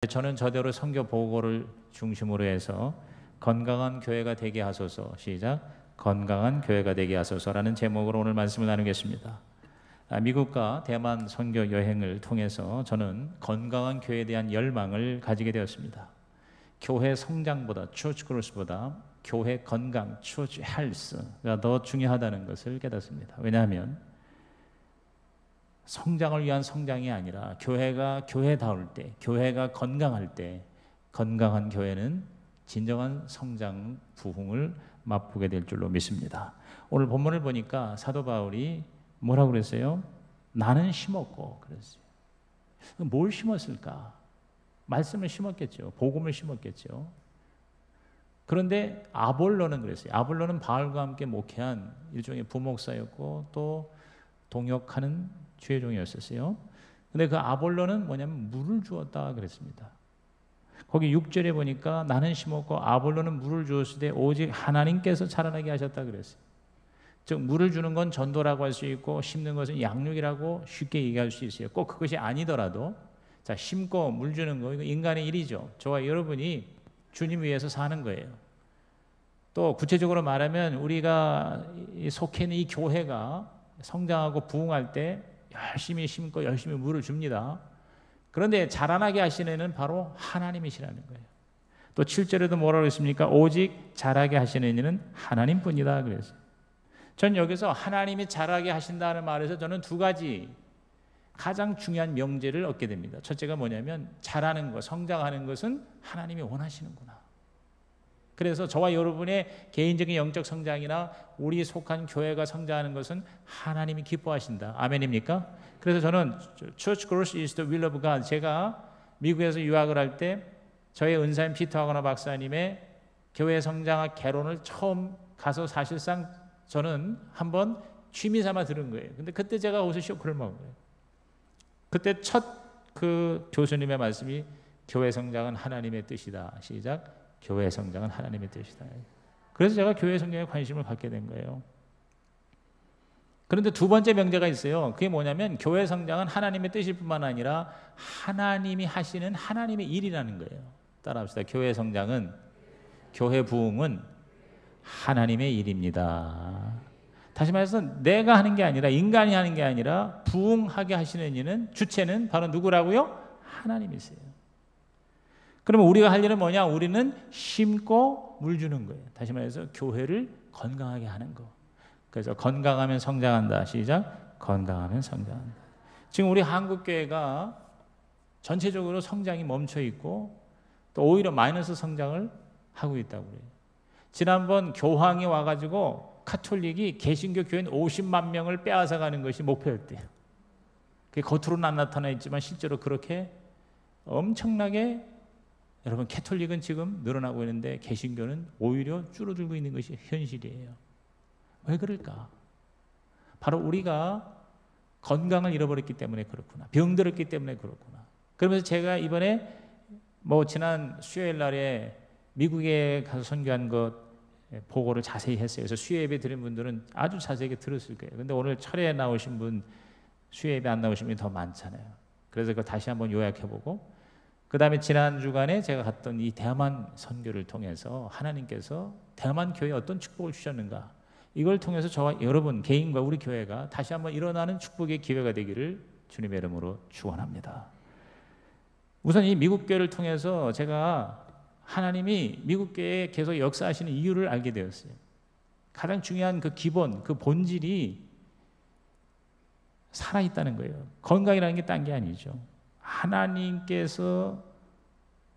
저는 저대로 선교 보고를 중심으로 해서 건강한 교회가 되게 하소서. 시작. 건강한 교회가 되게 하소서라는 제목으로 오늘 말씀을 나누겠습니다. 미국과 대만 선교 여행을 통해서 저는 건강한 교회에 대한 열망을 가지게 되었습니다. 교회 성장보다, church growth보다 교회 건강, church health가 더 중요하다는 것을 깨닫습니다. 왜냐하면 성장을 위한 성장이 아니라 교회가 교회다울 때, 교회가 건강할 때 건강한 교회는 진정한 성장, 부흥을 맛보게 될 줄로 믿습니다. 오늘 본문을 보니까 사도 바울이 뭐라고 그랬어요? 나는 심었고 그랬어요. 뭘 심었을까? 말씀을 심었겠죠. 복음을 심었겠죠. 그런데 아볼로는 그랬어요. 아볼로는 바울과 함께 목회한 일종의 부목사였고 또 동역하는 주의 종이었었어요. 근데 그 아볼로는 뭐냐면 물을 주었다 그랬습니다. 거기 6절에 보니까 나는 심었고 아볼로는 물을 주었을 때 오직 하나님께서 자라나게 하셨다 그랬어요. 즉 물을 주는 건 전도라고 할 수 있고 심는 것은 양육이라고 쉽게 얘기할 수 있어요. 꼭 그것이 아니더라도 자, 심고 물 주는 거 이거 인간의 일이죠. 저와 여러분이 주님 위해서 사는 거예요. 또 구체적으로 말하면 우리가 속해 있는 이 교회가 성장하고 부흥할 때 열심히 심고 열심히 물을 줍니다. 그런데 자라나게 하시는 이는 바로 하나님이시라는 거예요. 또 7절에도 뭐라고 했습니까? 오직 자라게 하시는 이는 하나님뿐이다 그랬어요. 전 여기서 하나님이 자라게 하신다는 말에서 저는 두 가지 가장 중요한 명제를 얻게 됩니다. 첫째가 뭐냐면 자라는 것, 성장하는 것은 하나님이 원하시는구나. 그래서 저와 여러분의 개인적인 영적 성장이나 우리 속한 교회가 성장하는 것은 하나님이 기뻐하신다. 아멘입니까? 그래서 저는 Church growth is the will of God. 제가 미국에서 유학을 할 때 저의 은사인 피터 하거나 박사님의 교회 성장학 개론을 처음 가서 사실상 저는 한번 취미 삼아 들은 거예요. 근데 그때 제가 거기서 쇼크를 먹은 거예요. 그때 첫 그 교수님의 말씀이 교회 성장은 하나님의 뜻이다. 시작. 교회 성장은 하나님의 뜻이다. 그래서 제가 교회 성장에 관심을 갖게 된 거예요. 그런데 두 번째 명제가 있어요. 그게 뭐냐면 교회 성장은 하나님의 뜻일 뿐만 아니라 하나님이 하시는 하나님의 일이라는 거예요. 따라합시다. 교회 성장은, 교회 부흥은 하나님의 일입니다. 다시 말해서 내가 하는 게 아니라, 인간이 하는 게 아니라 부흥하게 하시는 이는, 주체는 바로 누구라고요? 하나님이세요. 그러면 우리가 할 일은 뭐냐? 우리는 심고 물 주는 거예요. 다시 말해서 교회를 건강하게 하는 거. 그래서 건강하면 성장한다. 시작. 건강하면 성장한다. 지금 우리 한국교회가 전체적으로 성장이 멈춰 있고 또 오히려 마이너스 성장을 하고 있다고 그래요. 지난번 교황이 와가지고 카톨릭이 개신교 교인 50만 명을 빼앗아가는 것이 목표였대요. 그게 겉으로는 안 나타나 있지만 실제로 그렇게 엄청나게, 여러분 캐톨릭은 지금 늘어나고 있는데 개신교는 오히려 줄어들고 있는 것이 현실이에요. 왜 그럴까? 바로 우리가 건강을 잃어버렸기 때문에 그렇구나. 병들었기 때문에 그렇구나. 그러면서 제가 이번에 지난 수요일 날에 미국에 가서 선교한 것 보고를 자세히 했어요. 그래서 수요 예배 드린 분들은 아주 자세하게 들었을 거예요. 근데 오늘 철회에 나오신 분, 수요 예배 안 나오신 분이 더 많잖아요. 그래서 그거 다시 한번 요약해보고, 그 다음에 지난 주간에 제가 갔던 이 대만 선교를 통해서 하나님께서 대만 교회에 어떤 축복을 주셨는가, 이걸 통해서 저와 여러분 개인과 우리 교회가 다시 한번 일어나는 축복의 기회가 되기를 주님의 이름으로 축원합니다. 우선 이 미국 교회를 통해서 제가 하나님이 미국 교회에 계속 역사하시는 이유를 알게 되었어요. 가장 중요한 그 기본, 그 본질이 살아있다는 거예요. 건강이라는 게 딴 게 아니죠. 하나님께서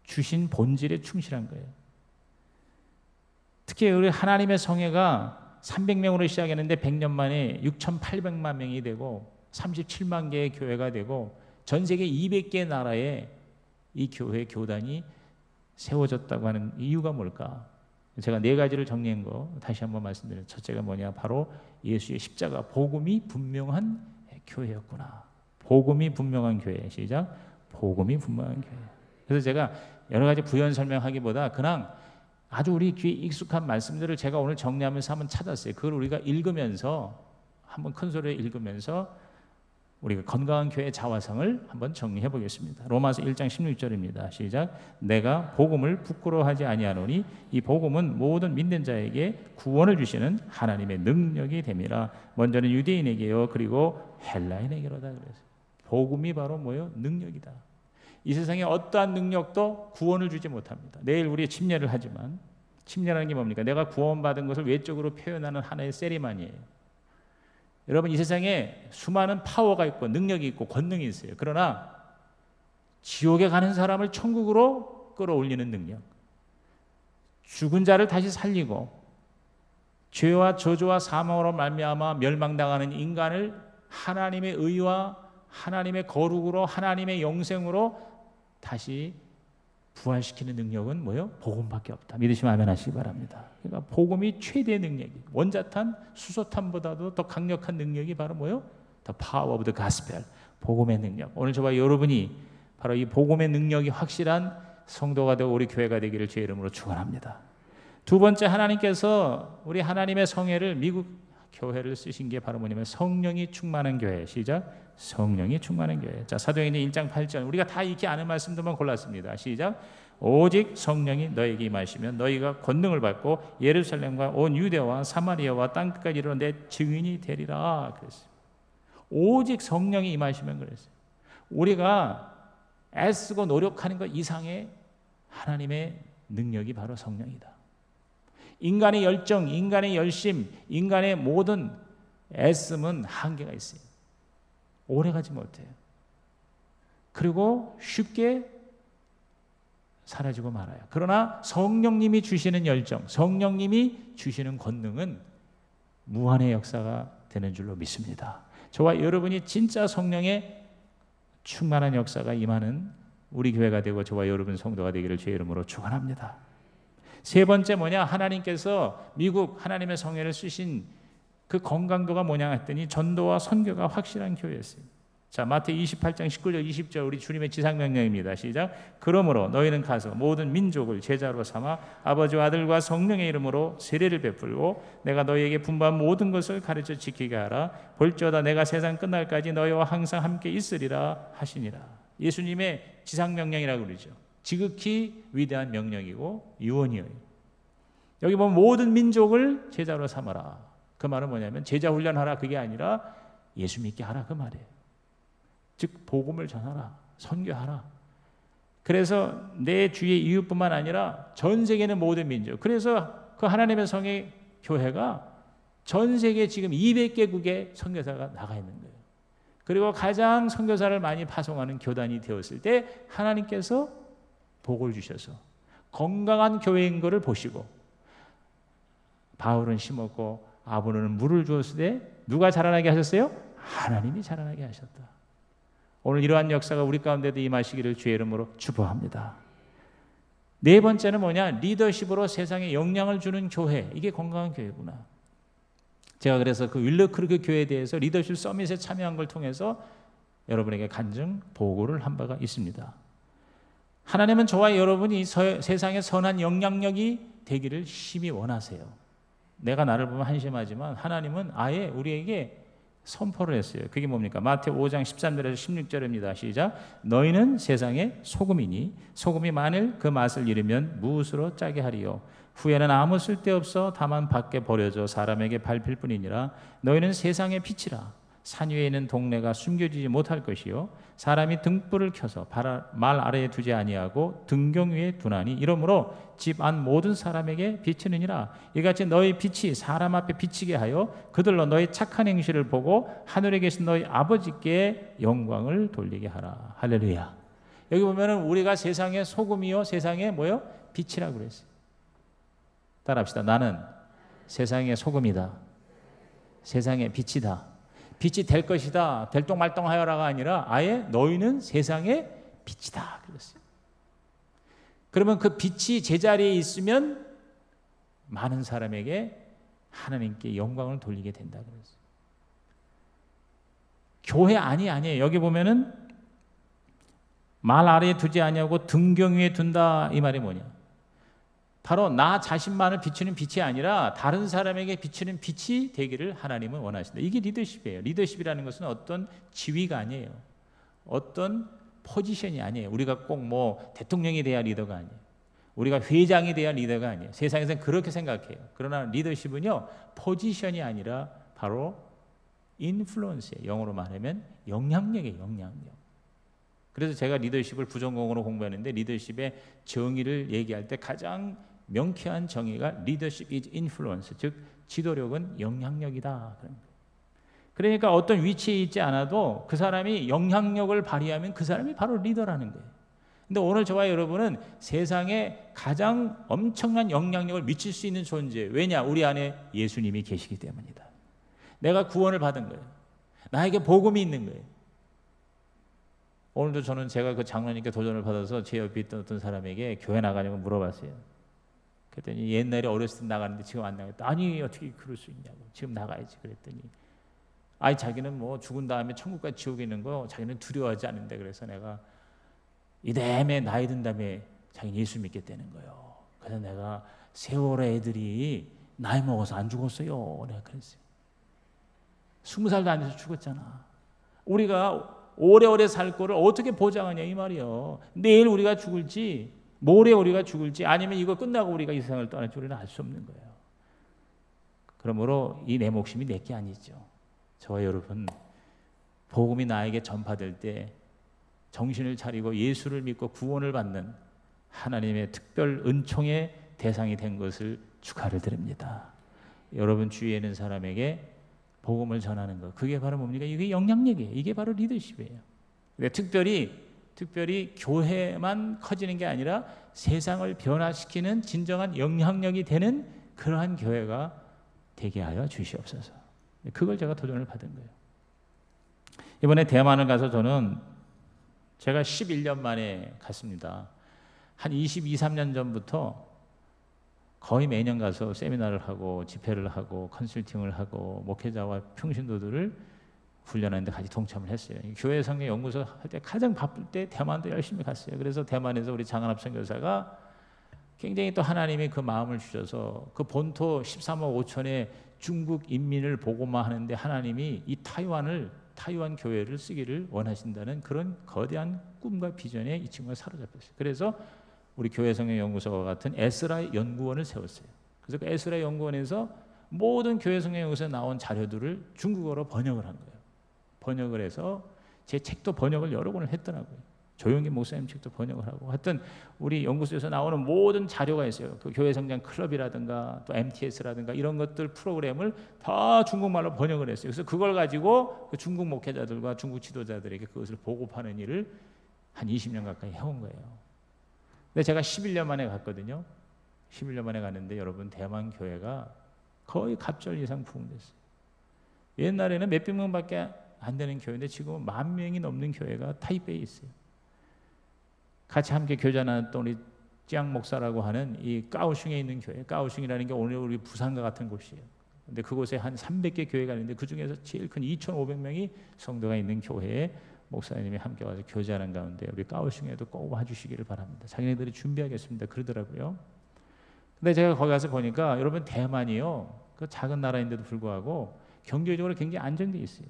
주신 본질에 충실한 거예요. 특히 우리 하나님의 성회가 300명으로 시작했는데 100년 만에 6,800만 명이 되고 37만 개의 교회가 되고 전 세계 200개 나라에 이 교회 교단이 세워졌다고 하는 이유가 뭘까? 제가 네 가지를 정리한 거 다시 한번 말씀드려요. 첫째가 뭐냐? 바로 예수의 십자가, 복음이 분명한 교회였구나. 복음이 분명한 교회. 시작. 복음이 분명한 교회. 그래서 제가 여러 가지 부연 설명하기보다 그냥 아주 우리 귀에 익숙한 말씀들을 제가 오늘 정리하면서 한번 찾았어요. 그걸 우리가 읽으면서 한번 큰 소리로 읽으면서 우리가 건강한 교회의 자화상을 한번 정리해 보겠습니다. 로마서 1장 16절입니다. 시작. 내가 복음을 부끄러워하지 아니하노니 이 복음은 모든 믿는 자에게 구원을 주시는 하나님의 능력이 됨이라. 먼저는 유대인에게요 그리고 헬라인에게로다. 그래서 복음이 바로 뭐요? 능력이다. 이 세상에 어떠한 능력도 구원을 주지 못합니다. 내일 우리 침례를 하지만 침례라는 게 뭡니까? 내가 구원받은 것을 외적으로 표현하는 하나의 세리머니예요. 여러분, 이 세상에 수많은 파워가 있고 능력이 있고 권능이 있어요. 그러나 지옥에 가는 사람을 천국으로 끌어올리는 능력, 죽은 자를 다시 살리고 죄와 저주와 사망으로 말미암아 멸망당하는 인간을 하나님의 의와 하나님의 거룩으로 하나님의 영생으로 다시 부활시키는 능력은 뭐예요? 복음밖에 없다. 믿으시면 아멘 하시기 바랍니다. 그러니까 복음이 최대의 능력이, 원자탄, 수소탄보다도 더 강력한 능력이 바로 뭐예요? The power of the gospel, 복음의 능력. 오늘 저와 여러분이 바로 이 복음의 능력이 확실한 성도가 되고 우리 교회가 되기를 주의 이름으로 축원합니다. 두 번째, 하나님께서 우리 하나님의 성회를, 미국 교회를 쓰신 게 바로 뭐냐면 성령이 충만한 교회. 시작. 성령이 충만한 교회. 자, 사도행전 1장 8절. 우리가 다 익히 아는 말씀들만 골랐습니다. 시작. 오직 성령이 너에게 임하시면 너희가 권능을 받고 예루살렘과 온 유대와 사마리아와 땅끝까지 이르러 내 증인이 되리라. 그랬어요. 오직 성령이 임하시면 그랬어요. 우리가 애쓰고 노력하는 것 이상의 하나님의 능력이 바로 성령이다. 인간의 열정, 인간의 열심, 인간의 모든 애씀은 한계가 있어요. 오래가지 못해요. 그리고 쉽게 사라지고 말아요. 그러나 성령님이 주시는 열정, 성령님이 주시는 권능은 무한의 역사가 되는 줄로 믿습니다. 저와 여러분이 진짜 성령의 충만한 역사가 임하는 우리 교회가 되고 저와 여러분 성도가 되기를 주의 이름으로 축원합니다. 세 번째 뭐냐? 하나님께서 미국 하나님의 성회를 쓰신 그 건강도가 뭐냐 했더니 전도와 선교가 확실한 교회였어요. 자, 마태복음 28장 19절 20절 우리 주님의 지상명령입니다. 시작. 그러므로 너희는 가서 모든 민족을 제자로 삼아 아버지와 아들과 성령의 이름으로 세례를 베풀고 내가 너희에게 분부한 모든 것을 가르쳐 지키게 하라. 볼지어다 내가 세상 끝날까지 너희와 항상 함께 있으리라 하시니라. 예수님의 지상명령이라고 그러죠. 지극히 위대한 명령이고 유언이에요. 여기 보면 모든 민족을 제자로 삼아라. 그 말은 뭐냐면 제자 훈련하라 그게 아니라 예수 믿게 하라 그 말이에요. 즉 복음을 전하라, 선교하라. 그래서 내 주의 이웃뿐만 아니라 전 세계는 모든 민족. 그래서 그 하나님의 성의 교회가 전 세계 지금 200개국의 선교사가 나가 있는 거예요. 그리고 가장 선교사를 많이 파송하는 교단이 되었을 때 하나님께서 복을 주셔서 건강한 교회인 것을 보시고 바울은 심었고 아브로는 물을 주었을 때 누가 자라나게 하셨어요? 하나님이 자라나게 하셨다. 오늘 이러한 역사가 우리 가운데도 임하시기를 주의 이름으로 축복합니다. 네 번째는 뭐냐? 리더십으로 세상에 영향을 주는 교회. 이게 건강한 교회구나. 제가 그래서 그 윌러크르크 교회에 대해서 리더십 서밋에 참여한 걸 통해서 여러분에게 간증 보고를 한 바가 있습니다. 하나님은 저와 여러분이 세상에 선한 영향력이 되기를 심히 원하세요. 내가 나를 보면 한심하지만 하나님은 아예 우리에게 선포를 했어요. 그게 뭡니까? 마태복음 5장 13절에서 16절입니다. 시작. 너희는 세상의 소금이니 소금이 만일 그 맛을 잃으면 무엇으로 짜게 하리요? 후에는 아무 쓸데없어 다만 밖에 버려져 사람에게 밟힐 뿐이니라. 너희는 세상의 빛이라. 산 위에 있는 동네가 숨겨지지 못할 것이요 사람이 등불을 켜서 말 아래에 두지 아니하고 등경 위에 두나니 이러므로 집 안 모든 사람에게 비치느니라. 이같이 너희 빛이 사람 앞에 비치게 하여 그들로 너희 착한 행실을 보고 하늘에 계신 너희 아버지께 영광을 돌리게 하라. 할렐루야. 여기 보면은 우리가 세상의 소금이요 세상의 뭐요? 빛이라고 그랬어요. 따라합시다. 나는 세상의 소금이다. 세상의 빛이다. 빛이 될 것이다. 될똥말똥하여라가 아니라 아예 너희는 세상의 빛이다. 그랬어요. 그러면 그 빛이 제자리에 있으면 많은 사람에게 하나님께 영광을 돌리게 된다. 그랬어요. 교회 아니에요. 여기 보면은 말 아래에 두지 아니하고 등경 위에 둔다. 이 말이 뭐냐? 바로 나 자신만을 비추는 빛이 아니라 다른 사람에게 비추는 빛이 되기를 하나님은 원하신다. 이게 리더십이에요. 리더십이라는 것은 어떤 지위가 아니에요. 어떤 포지션이 아니에요. 우리가 꼭 뭐 대통령이 돼야 리더가 아니에요. 우리가 회장이 돼야 리더가 아니에요. 세상에서는 그렇게 생각해요. 그러나 리더십은요, 포지션이 아니라 바로 인플루언스예요. 영어로 말하면 영향력이에요. 영향력. 그래서 제가 리더십을 부전공으로 공부했는데 리더십의 정의를 얘기할 때 가장 명쾌한 정의가 leadership is influence, 즉 지도력은 영향력이다. 그러니까 어떤 위치에 있지 않아도 그 사람이 영향력을 발휘하면 그 사람이 바로 리더라는 거예요. 근데 오늘 저와 여러분은 세상에 가장 엄청난 영향력을 미칠 수 있는 존재. 왜냐? 우리 안에 예수님이 계시기 때문이다. 내가 구원을 받은 거예요. 나에게 복음이 있는 거예요. 오늘도 저는 제가 그 장로님께 도전을 받아서 제 옆에 있던 어떤 사람에게 교회 나가냐고 물어봤어요. 그랬더니 옛날에 어렸을 때 나가는데 지금 안 나가겠다. 아니 어떻게 그럴 수 있냐고. 지금 나가야지. 그랬더니 아니 자기는 뭐 죽은 다음에 천국과 지옥에 있는 거 자기는 두려워하지 않는데, 그래서 내가 이대매 나이 든 다음에 자기는 예수 믿겠다는 거예요. 그래서 내가 세월의 애들이 나이 먹어서 안 죽었어요. 내가 그랬어요. 20살도 안 돼서 죽었잖아. 우리가 오래오래 살 거를 어떻게 보장하냐 이 말이에요. 내일 우리가 죽을지 모레 우리가 죽을지 아니면 이거 끝나고 우리가 이 세상을 떠날지 우리는 알 수 없는 거예요. 그러므로 이 내 목숨이 내 게 아니죠. 저와 여러분, 복음이 나에게 전파될 때 정신을 차리고 예수를 믿고 구원을 받는 하나님의 특별 은총의 대상이 된 것을 축하를 드립니다. 여러분 주위에 있는 사람에게 복음을 전하는 것, 그게 바로 뭡니까? 이게 영향력이에요. 이게 바로 리더십이에요. 특별히 교회만 커지는 게 아니라 세상을 변화시키는 진정한 영향력이 되는 그러한 교회가 되게 하여 주시옵소서. 그걸 제가 도전을 받은 거예요. 이번에 대만을 가서 저는 제가 11년 만에 갔습니다. 한 22, 3년 전부터 거의 매년 가서 세미나를 하고 집회를 하고 컨설팅을 하고 목회자와 평신도들을 훈련하는데 같이 동참을 했어요. 교회 성경 연구소 할 때 가장 바쁠 때 대만도 열심히 갔어요. 그래서 대만에서 우리 장한합 선교사가 굉장히 또 하나님이 그 마음을 주셔서 그 본토 13억 5천의 중국 인민을 보고만 하는데 하나님이 이 타이완 교회를 쓰기를 원하신다는 그런 거대한 꿈과 비전에 이 친구가 사로잡혔어요. 그래서 우리 교회 성경 연구소와 같은 에스라 연구원을 세웠어요. 그래서 그 에스라 연구원에서 모든 교회 성경 연구소에 나온 자료들을 중국어로 번역을 한 거예요. 번역을 해서 제 책도 번역을 여러 권을 했더라고요. 조용기 목사님 책도 번역을 하고, 하여튼 우리 연구소에서 나오는 모든 자료가 있어요. 그 교회 성장 클럽이라든가 또 MTS라든가 이런 것들 프로그램을 다 중국말로 번역을 했어요. 그래서 그걸 가지고 그 중국 목회자들과 중국 지도자들에게 그것을 보급하는 일을 한 20년 가까이 해온 거예요. 근데 제가 11년 만에 갔거든요. 11년 만에 갔는데 여러분, 대만 교회가 거의 갑절 이상 부흥됐어요. 옛날에는 몇백 명밖에 안 되는 교회인데 지금은 10,000명이 넘는 교회가 타이베이에 있어요. 같이 함께 교제 나눴던 우리 짱 목사라고 하는 이 까오슝에 있는 교회, 까오슝이라는 게 오늘 우리 부산과 같은 곳이에요. 근데 그곳에 한 300개 교회가 있는데 그 중에서 제일 큰 2,500명이 성도가 있는 교회에 목사님이 함께 와서 교제하는 가운데 우리 까오슝에도 꼭 와주시기를 바랍니다. 자기네들이 준비하겠습니다 그러더라고요. 근데 제가 거기 가서 보니까 여러분, 대만이요, 그 작은 나라인데도 불구하고 경제적으로 굉장히 안정되어 있어요.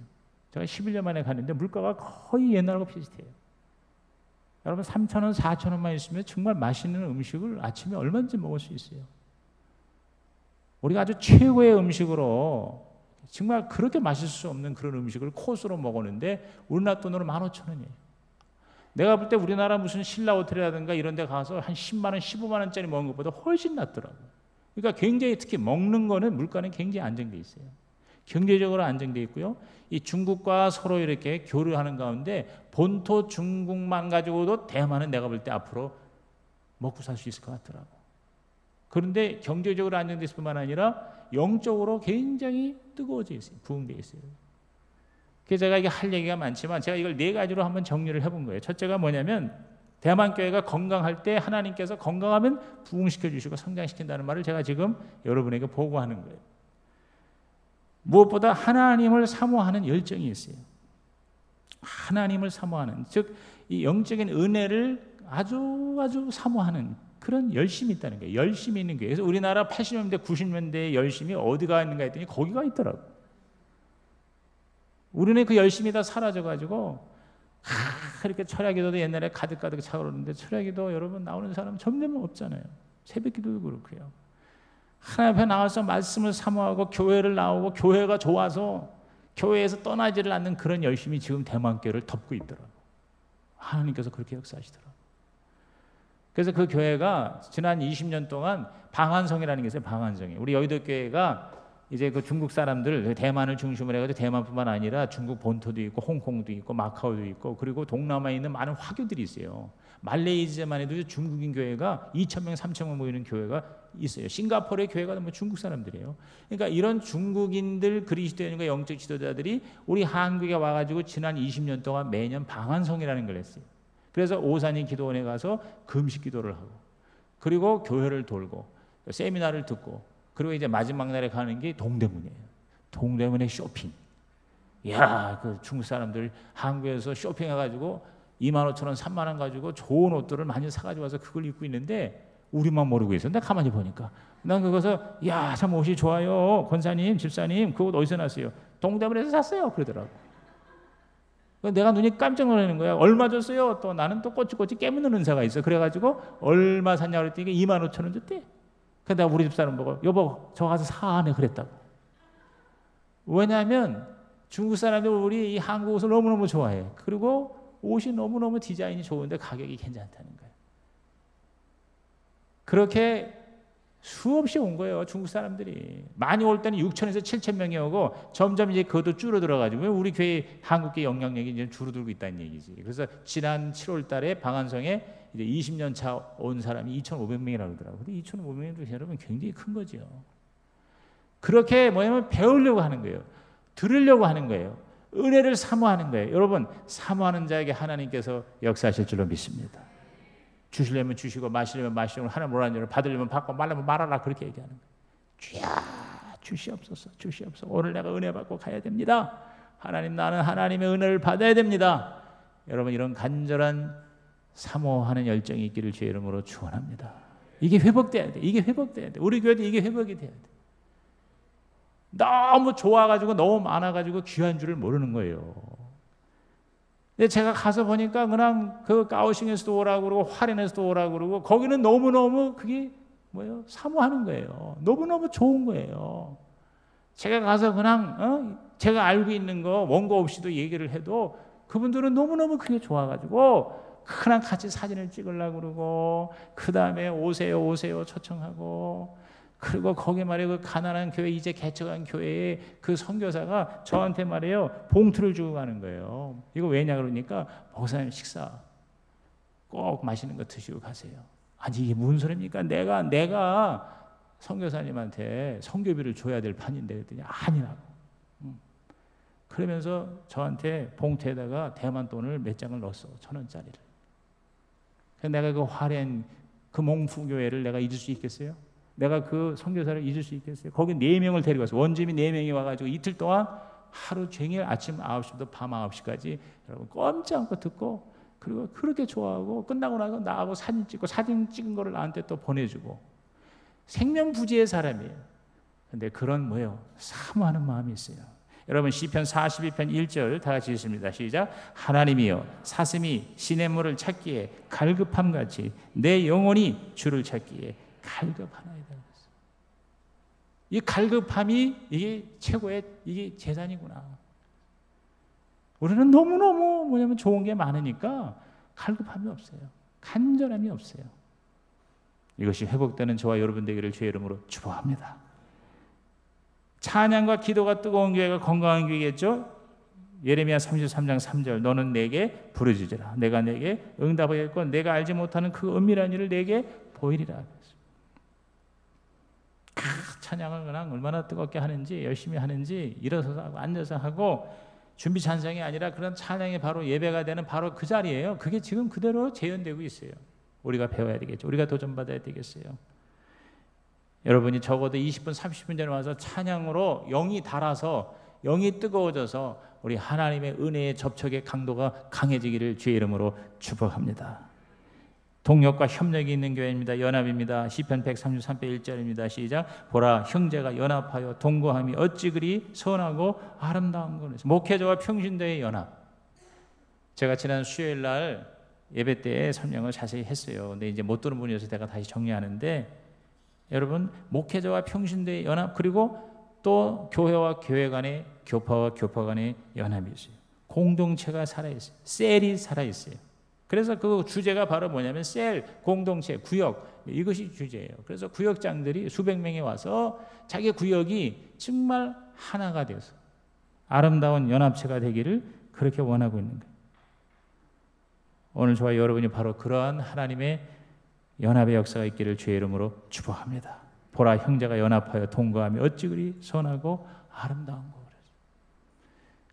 제가 11년 만에 갔는데 물가가 거의 옛날하고 비슷해요. 여러분 3,000원, 4,000원만 있으면 정말 맛있는 음식을 아침에 얼마든지 먹을 수 있어요. 우리가 아주 최고의 음식으로 정말 그렇게 맛있을 수 없는 그런 음식을 코스로 먹었는데 우리나라 돈으로 15,000원이에요. 내가 볼 때 우리나라 무슨 신라 호텔이라든가 이런 데 가서 한 10만 원, 15만 원짜리 먹은 것보다 훨씬 낫더라고요. 그러니까 굉장히, 특히 먹는 거는 물가는 굉장히 안정돼 있어요. 경제적으로 안정돼 있고요. 이 중국과 서로 이렇게 교류하는 가운데 본토 중국만 가지고도 대만은 내가 볼 때 앞으로 먹고 살 수 있을 것 같더라고. 그런데 경제적으로 안정돼 있을 뿐만 아니라 영적으로 굉장히 뜨거워져 있어요. 부흥돼 있어요. 그래서 제가 이게 할 얘기가 많지만 제가 이걸 4가지로 한번 정리를 해본 거예요. 첫째가 뭐냐면, 대만 교회가 건강할 때 하나님께서 건강하면 부흥시켜 주시고 성장시킨다는 말을 제가 지금 여러분에게 보고하는 거예요. 무엇보다 하나님을 사모하는 열정이 있어요. 하나님을 사모하는, 즉 이 영적인 은혜를 아주 사모하는 그런 열심이 있다는 거예요. 열심이 있는 교회. 그래서 우리나라 80년대, 90년대의 열심이 어디가 있는가 했더니 거기가 있더라고. 우리는 그 열심이 다 사라져가지고 이렇게 철야기도도 옛날에 가득가득 차오르는데 철야기도 여러분 나오는 사람 점점 없잖아요. 새벽기도도 그렇고요. 하나님 앞에 나와서 말씀을 사모하고 교회를 나오고 교회가 좋아서 교회에서 떠나지를 않는 그런 열심이 지금 대만교회를 덮고 있더라고요. 하나님께서 그렇게 역사하시더라고요. 그래서 그 교회가 지난 20년 동안 방한성이라는 게 있어요. 방한성이. 우리 여의도 교회가 이제 그 중국 사람들, 대만을 중심으로 해가지고 대만뿐만 아니라 중국 본토도 있고 홍콩도 있고 마카오도 있고 그리고 동남아에 있는 많은 화교들이 있어요. 말레이시아만 해도 중국인 교회가 2,000명, 3,000명 모이는 교회가 있어요. 싱가포르의 교회가 뭐 중국 사람들이에요. 그러니까 이런 중국인들 그리스도인과 영적 지도자들이 우리 한국에 와가지고 지난 20년 동안 매년 방한성이라는 걸 했어요. 그래서 오산이 기도원에 가서 금식 기도를 하고 그리고 교회를 돌고 세미나를 듣고 그리고 이제 마지막 날에 가는 게 동대문이에요. 동대문의 쇼핑. 이야, 그 중국 사람들 한국에서 쇼핑해가지고 25,000원, 30,000원 가지고 좋은 옷들을 많이 사가지고 와서 그걸 입고 있는데 우리만 모르고 있어. 나 가만히 보니까 난 그거서 야, 참 옷이 좋아요. 권사님, 집사님, 그 옷 어디서 났어요? 동대문에서 샀어요. 그러더라고. 내가 눈이 깜짝 놀라는 거야. 얼마 줬어요? 또 나는 또 꼬치꼬치 깨묻는 은사가 있어. 그래가지고 얼마 샀냐고 그랬더니 25,000원 줬대. 근데 내가 우리 집사람 보고 여보 저 가서 사네 그랬다고. 왜냐하면 중국 사람들 우리 이 한국 옷을 너무너무 좋아해. 그리고 옷이 너무너무 디자인이 좋은데 가격이 괜찮다는 거예요. 그렇게 수없이 온 거예요. 중국 사람들이. 많이 올 때는 6,000에서 7,000명이 오고 점점 이제 그것도 줄어들어가지고 우리 교회 한국계 영향력이 이제 줄어들고 있다는 얘기지. 그래서 지난 7월 달에 방한성에 이제 20년 차 온 사람이 2,500명이라고 그러더라고요. 근데 2,500명도 여러분 굉장히 큰 거죠. 그렇게 뭐냐면 배우려고 하는 거예요. 들으려고 하는 거예요. 은혜를 사모하는 거예요. 여러분 사모하는 자에게 하나님께서 역사하실 줄로 믿습니다. 주시려면 주시고 마시려면 마시고 하나 뭐라는 줄 받으려면 받고 말려면 말하라 그렇게 얘기하는 거예요. 주야 주시옵소서 주시옵소서 오늘 내가 은혜 받고 가야 됩니다. 하나님 나는 하나님의 은혜를 받아야 됩니다. 여러분 이런 간절한 사모하는 열정이 있기를 주의 이름으로 축원합니다. 이게 회복돼야 돼. 이게 회복돼야 돼. 우리 교회도 이게 회복이 돼야 돼. 너무 좋아가지고 너무 많아가지고 귀한 줄을 모르는 거예요. 근데 제가 가서 보니까 그냥 그 가오싱에서도 오라고 그러고 화롄에서도 오라고 그러고 거기는 너무너무 그게 뭐예요? 사모하는 거예요. 너무너무 좋은 거예요. 제가 가서 그냥 제가 알고 있는 거 원고 없이도 얘기를 해도 그분들은 너무너무 그게 좋아가지고 그냥 같이 사진을 찍으려고 그러고 그 다음에 오세요 오세요 초청하고 그리고 거기 말이에요 그 가난한 교회 이제 개척한 교회에 그 선교사가 저한테 말이에요 봉투를 주고 가는 거예요. 이거 왜냐 그러니까 목사님 식사 꼭 맛있는 거 드시고 가세요. 아니 이게 무슨 소리입니까? 내가 선교사님한테 선교비를 줘야 될 판인데 그랬더니 아니라고. 그러면서 저한테 봉투에다가 대만 돈을 몇 장을 넣었어. 1,000원짜리를. 내가 그 화롄 그 몽푸교회를 내가 잊을 수 있겠어요? 내가 그 선교사를 잊을 수 있겠어요? 거기 4명을 데리고 왔어요. 원주민 4명이 와가지고 이틀 동안 하루 종일 아침 9시부터 밤 9시까지 여러분 꼼짝 않고 듣고 그리고 그렇게 좋아하고 끝나고 나서 나하고 사진 찍고 사진 찍은 거를 나한테 또 보내주고 생명부지의 사람이에요. 근데 그런 뭐예요? 사모하는 마음이 있어요. 여러분 시편 42편 1절 다 같이 읽습니다. 시작. 하나님이여 사슴이 시냇물을 찾기에 갈급함같이 내 영혼이 주를 찾기에 갈급하나이다. 이 갈급함이 이게 최고의 이게 재산이구나. 우리는 너무너무 뭐냐면 좋은 게 많으니까 갈급함이 없어요. 간절함이 없어요. 이것이 회복되는 저와 여러분 되기를 주의 이름으로 축복합니다. 찬양과 기도가 뜨거운 교회가 건강한 교회겠죠. 예레미야 33장 3절 너는 내게 부르짖으라 내가 내게 응답하겠고 내가 알지 못하는 그 은밀한 일을 내게 보이리라. 찬양을 그냥 얼마나 뜨겁게 하는지 열심히 하는지 일어서서 하고 앉아서 하고 준비 찬양이 아니라 그런 찬양이 바로 예배가 되는 바로 그 자리예요. 그게 지금 그대로 재현되고 있어요. 우리가 배워야 되겠죠. 우리가 도전받아야 되겠어요. 여러분이 적어도 20분 30분 전에 와서 찬양으로 영이 달아서 영이 뜨거워져서 우리 하나님의 은혜의 접촉의 강도가 강해지기를 주의 이름으로 축복합니다. 동력과 협력이 있는 교회입니다. 연합입니다. 시편 133편 1절입니다. 시작. 보라 형제가 연합하여 동거함이 어찌 그리 선하고 아름다운 거냐. 목회자와 평신도의 연합. 제가 지난 수요일 날 예배 때에 설명을 자세히 했어요. 근데 이제 못 들은 분이어서 제가 다시 정리하는데, 여러분 목회자와 평신도의 연합, 그리고 또 교회와 교회 간의, 교파와 교파 간의 연합이 있어요. 공동체가 살아있어요. 셀이 살아있어요. 그래서 그 주제가 바로 뭐냐면 셀, 공동체, 구역, 이것이 주제예요. 그래서 구역장들이 수백 명이 와서 자기 구역이 정말 하나가 돼서 아름다운 연합체가 되기를 그렇게 원하고 있는 거예요. 오늘 저와 여러분이 바로 그러한 하나님의 연합의 역사가 있기를 주의 이름으로 축복합니다. 보라 형제가 연합하여 동거하며 어찌 그리 선하고 아름다운 거.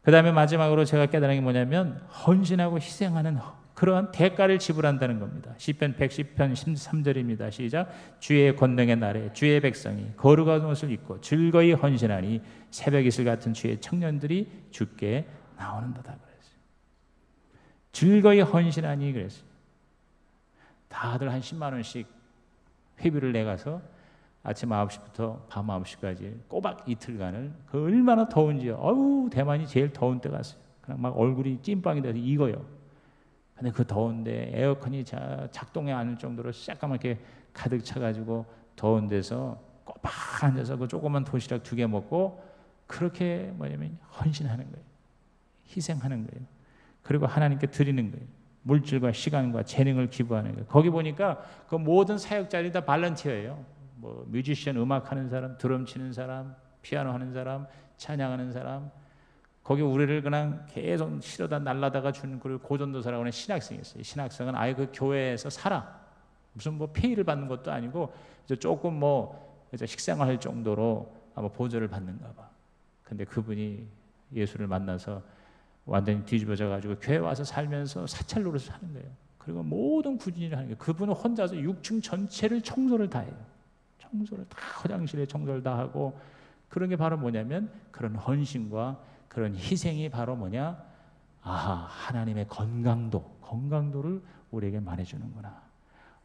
그 다음에 마지막으로 제가 깨달은 게 뭐냐면 헌신하고 희생하는 그러한 대가를 지불한다는 겁니다. 시편 110편 13절입니다. 시작. 주의 권능의 날에 주의 백성이 거룩한 옷을 입고 즐거이 헌신하니 새벽 이슬 같은 주의 청년들이 주께 나오는도다 그랬어요. 즐거이 헌신하니 그랬어요. 다들 한 10만 원씩 회비를 내가서 아침 9시부터 밤 9시까지 꼬박 이틀간을, 그 얼마나 더운지요. 어우, 대만이 제일 더운 때 갔어요. 그냥 막 얼굴이 찐빵이 돼서 익어요. 근데 그 더운데 에어컨이 작동이 않을 정도로 새까맣게 가득 차가지고 더운 데서 꼬박 앉아서 그 조그만 도시락 2개 먹고 그렇게 뭐냐면 헌신하는 거예요. 희생하는 거예요. 그리고 하나님께 드리는 거예요. 물질과 시간과 재능을 기부하는 거예요. 거기 보니까 그 모든 사역자들이 다 발런티어예요. 뭐 뮤지션, 음악하는 사람, 드럼 치는 사람, 피아노 하는 사람, 찬양하는 사람, 거기 우리를 그냥 계속 실어다 날라다가 주는 그 고전도사라고 하는 신학생이 있어요. 신학생은 아예 그 교회에서 살아. 무슨 뭐 페이를 받는 것도 아니고 조금 뭐 식생활할 정도로 아마 보조를 받는가 봐. 근데 그분이 예수를 만나서 완전히 뒤집어져 가지고 교회 와서 살면서 사찰 노릇을 하는 거예요. 그리고 모든 구진을 하는 거예요. 그분은 혼자서 6층 전체를 청소를 다 해요. 청소를 다, 화장실에 청소를 다 하고. 그런 게 바로 뭐냐면 그런 헌신과 그런 희생이 바로 뭐냐? 아하, 하나님의 건강도를 우리에게 말해주는구나.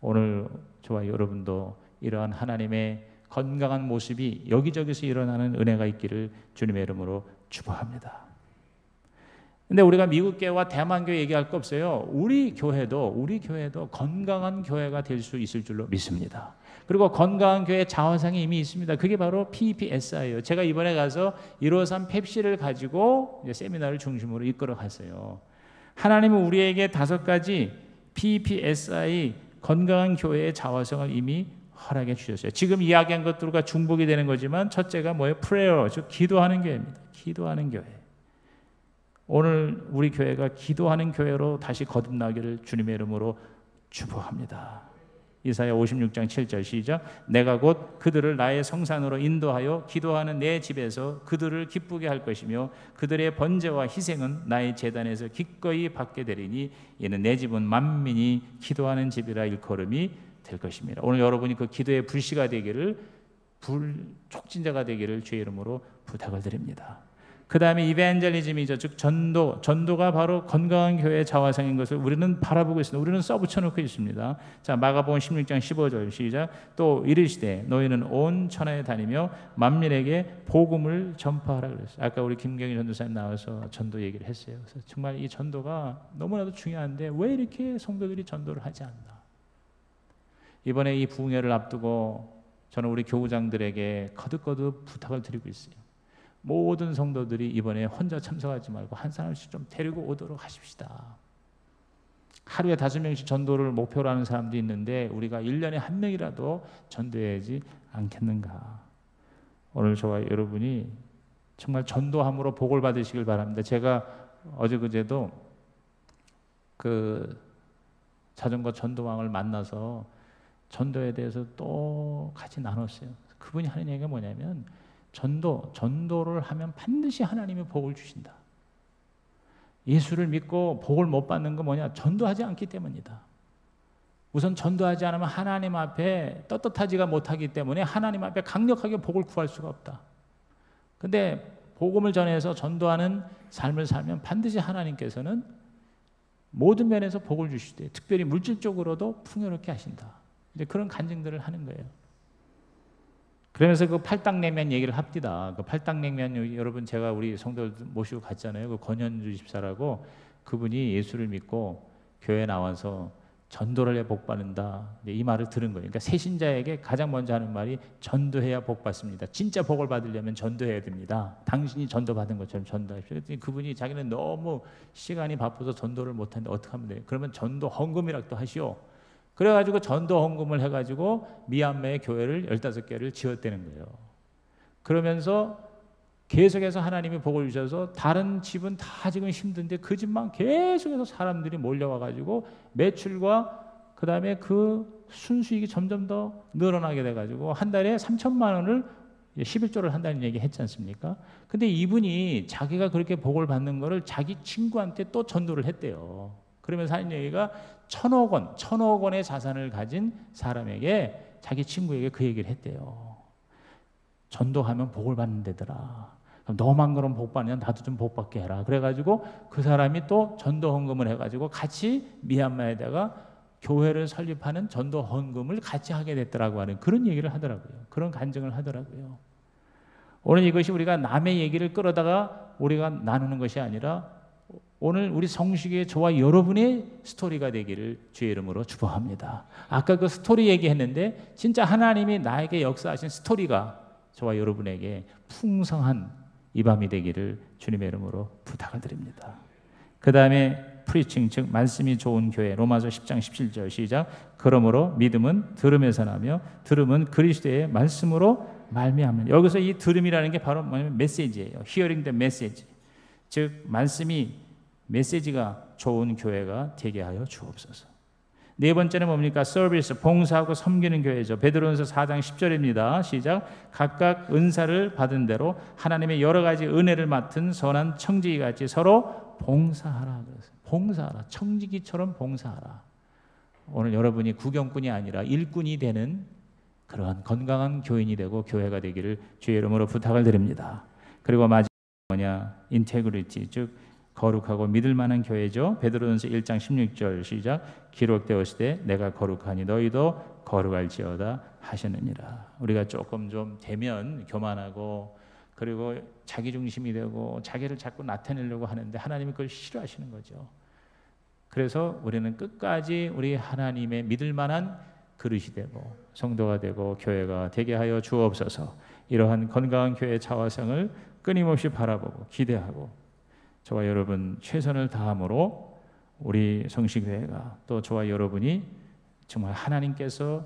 오늘 저와 여러분도 이러한 하나님의 건강한 모습이 여기저기서 일어나는 은혜가 있기를 주님의 이름으로 축복합니다. 근데 우리가 미국 교회와 대만 교회 얘기할 거 없어요. 우리 교회도 건강한 교회가 될 수 있을 줄로 믿습니다. 그리고 건강한 교회 자화상이 이미 있습니다. 그게 바로 PEPSI예요. 제가 이번에 가서 153 펩시를 가지고 세미나를 중심으로 이끌어 갔어요. 하나님은 우리에게 5가지 PEPSI 건강한 교회의 자화상을 이미 허락해 주셨어요. 지금 이야기한 것들과 중복이 되는 거지만 첫째가 뭐예요? 프레어, 즉 기도하는 교회입니다. 기도하는 교회. 오늘 우리 교회가 기도하는 교회로 다시 거듭나기를 주님의 이름으로 축복합니다. 이사야 56장 7절 시작. 내가 곧 그들을 나의 성산으로 인도하여 기도하는 내 집에서 그들을 기쁘게 할 것이며 그들의 번제와 희생은 나의 제단에서 기꺼이 받게 되리니 이는 내 집은 만민이 기도하는 집이라 일컬음이 될 것입니다. 오늘 여러분이 그 기도의 불씨가 되기를, 촉진자가 되기를 주의 이름으로 부탁을 드립니다. 그 다음에 이벤젤리즘이죠. 즉 전도가 바로 건강한 교회의 자화상인 것을 우리는 바라보고 있습니다. 우리는 써붙여놓고 있습니다. 자, 마가복음 16장 15절 시작. 또 이르시되 너희는 온 천하에 다니며 만민에게 복음을 전파하라 그랬어요. 아까 우리 김경희 전도사님 나와서 전도 얘기를 했어요. 그래서 정말 이 전도가 너무나도 중요한데 왜 이렇게 성도들이 전도를 하지 않나? 이번에 이 부흥회를 앞두고 저는 우리 교우장들에게 거듭거듭 부탁을 드리고 있어요. 모든 성도들이 이번에 혼자 참석하지 말고 한 사람씩 좀 데리고 오도록 하십시다. 하루에 5명씩 전도를 목표로 하는 사람도 있는데 우리가 1년에 1명이라도 전도해야지 않겠는가. 오늘 저와 여러분이 정말 전도함으로 복을 받으시길 바랍니다. 제가 어제 그제도 그 자전거 전도왕을 만나서 전도에 대해서 또 같이 나눴어요. 그분이 하는 얘기가 뭐냐면 전도를 하면 반드시 하나님이 복을 주신다. 예수를 믿고 복을 못 받는 건 뭐냐? 전도하지 않기 때문이다. 우선 전도하지 않으면 하나님 앞에 떳떳하지가 못하기 때문에 하나님 앞에 강력하게 복을 구할 수가 없다. 근데 복음을 전해서 전도하는 삶을 살면 반드시 하나님께서는 모든 면에서 복을 주시되 특별히 물질적으로도 풍요롭게 하신다. 이제 그런 간증들을 하는 거예요. 그러면서 그 팔당냉면 얘기를 합디다. 그 팔당냉면 여러분 제가 우리 성도들 모시고 갔잖아요. 그 권현주 집사라고 그분이 예수를 믿고 교회 나와서 전도를 해 복 받는다. 이 말을 들은 거예요. 그러니까 새신자에게 가장 먼저 하는 말이 전도해야 복 받습니다. 진짜 복을 받으려면 전도해야 됩니다. 당신이 전도 받은 것처럼 전도하십시오. 그랬더니 그분이 자기는 너무 시간이 바빠서 전도를 못하는데 어떻게 하면 돼요? 그러면 전도 헌금이라도 하시오. 그래가지고 전도 헌금을 해가지고 미얀마의 교회를 15개를 지었다는 거예요. 그러면서 계속해서 하나님이 복을 주셔서 다른 집은 다 지금 힘든데 그 집만 계속해서 사람들이 몰려와가지고 매출과 그 다음에 그 순수익이 점점 더 늘어나게 돼가지고 한 달에 3천만 원을 11조를 한다는 얘기 했지 않습니까? 근데 이분이 자기가 그렇게 복을 받는 거를 자기 친구한테 또 전도를 했대요. 그러면서 하는 얘기가 1,000억 원의 자산을 가진 사람에게 자기 친구에게 그 얘기를 했대요. 전도하면 복을 받는 데더라. 너만 그럼 복 받으면 나도 좀 복 받게 해라. 그래가지고 그 사람이 또 전도 헌금을 해가지고 같이 미얀마에다가 교회를 설립하는 전도 헌금을 같이 하게 됐더라고 하는 그런 얘기를 하더라고요. 그런 간증을 하더라고요. 오늘 이것이 우리가 남의 얘기를 끌어다가 우리가 나누는 것이 아니라 오늘 우리 성식의 저와 여러분의 스토리가 되기를 주의 이름으로 축복합니다. 아까 그 스토리 얘기했는데 진짜 하나님이 나에게 역사하신 스토리가 저와 여러분에게 풍성한 이 밤이 되기를 주님의 이름으로 부탁을 드립니다. 그 다음에 프리칭 즉 말씀이 좋은 교회 로마서 10장 17절 시작. 그러므로 믿음은 들음에서 나며 들음은 그리스도의 말씀으로 말미암는. 여기서 이 들음이라는 게 바로 뭐냐면 메시지예요. Hearing the message. 즉 말씀이 메시지가 좋은 교회가 되게 하여 주옵소서. 네 번째는 뭡니까? 서비스, 봉사하고 섬기는 교회죠. 베드로전서 4장 10절입니다. 시작. 각각 은사를 받은 대로 하나님의 여러 가지 은혜를 맡은 선한 청지기같이 서로 봉사하라. 봉사하라. 청지기처럼 봉사하라. 오늘 여러분이 구경꾼이 아니라 일꾼이 되는 그러한 건강한 교인이 되고 교회가 되기를 주의 이름으로 부탁을 드립니다. 그리고 마지막 뭐냐? 인테그리티, 즉 거룩하고 믿을 만한 교회죠. 베드로전서 1장 16절 시작. 기록되었을 때 내가 거룩하니 너희도 거룩할지어다 하셨느니라. 우리가 조금 좀 되면 교만하고 그리고 자기 중심이 되고 자기를 자꾸 나타내려고 하는데 하나님이 그걸 싫어하시는 거죠. 그래서 우리는 끝까지 우리 하나님의 믿을 만한 그릇이 되고 성도가 되고 교회가 되게 하여 주옵소서. 이러한 건강한 교회의 차화상을 끊임없이 바라보고 기대하고 저와 여러분 최선을 다함으로 우리 성시교회가 또 저와 여러분이 정말 하나님께서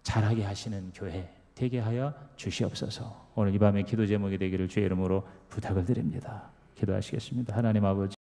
잘하게 하시는 교회 되게 하여 주시옵소서. 오늘 이 밤에 기도 제목이 되기를 주의 이름으로 부탁을 드립니다. 기도하시겠습니다. 하나님 아버지